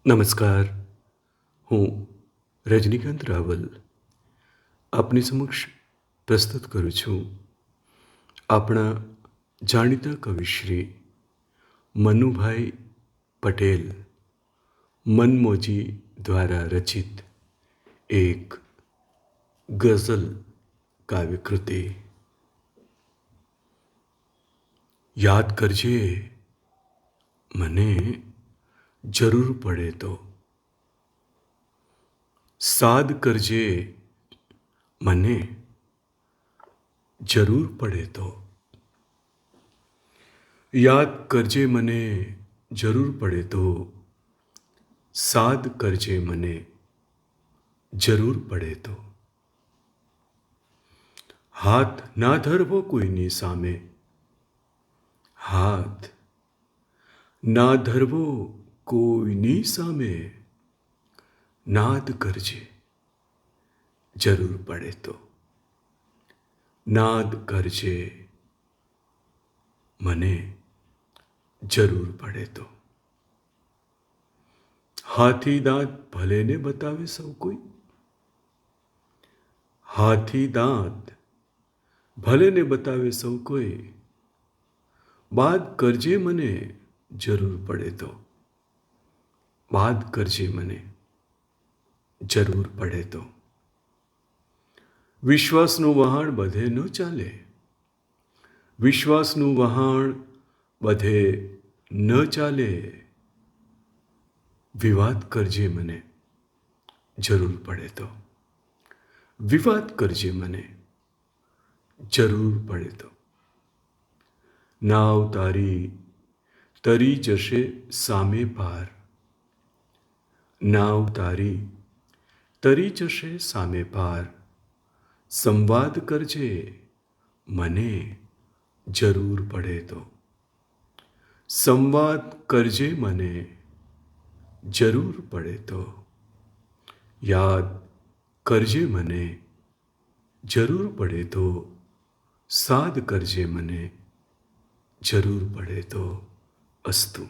નમસ્કાર. હું રજનીકાંત રાવલ આપની સમક્ષ પ્રસ્તુત કરું છું આપણા જાણીતા કવિશ્રી મનુભાઈ પટેલ મનમોજી દ્વારા રચિત એક ગઝલ કાવ્યકૃતિ. યાદ કરજે મને જરૂર પડે તો, સાદ કરજે મને જરૂર પડે તો, યાદ કરજે મને જરૂર પડે તો, સાદ કરજે મને જરૂર પડે તો. હાથ ના ધરવો કોઈની સામે, હાથ ના ધરવો કોઈની સામે, નાદ કરજે જરૂર પડે તો, નાદ કરજે મને જરૂર પડે તો. હાથી દાંત ભલે ને બતાવે સૌ કોઈ, હાથી દાંત ભલે ને બતાવે સૌ કોઈ, બાદ કરજે મને જરૂર પડે તો, બાદ કરજે મને જરૂર પડે તો. વિશ્વાસનું વહાણ બધે ન ચાલે, વિશ્વાસનું વહાણ બધે ન ચાલે, વિવાદ કરજે મને જરૂર પડે તો, વિવાદ કરજે મને જરૂર પડે તો. નાવ તારી તરી જશે સામે પાર, નાવ તારી તરી જશે સામે પાર, સંવાદ કરજે મને જરૂર પડે તો, સંવાદ કરજે મને જરૂર પડે તો. યાદ કરજે મને જરૂર પડે તો, સાદ કરજે મને જરૂર પડે તો. અસ્તુ.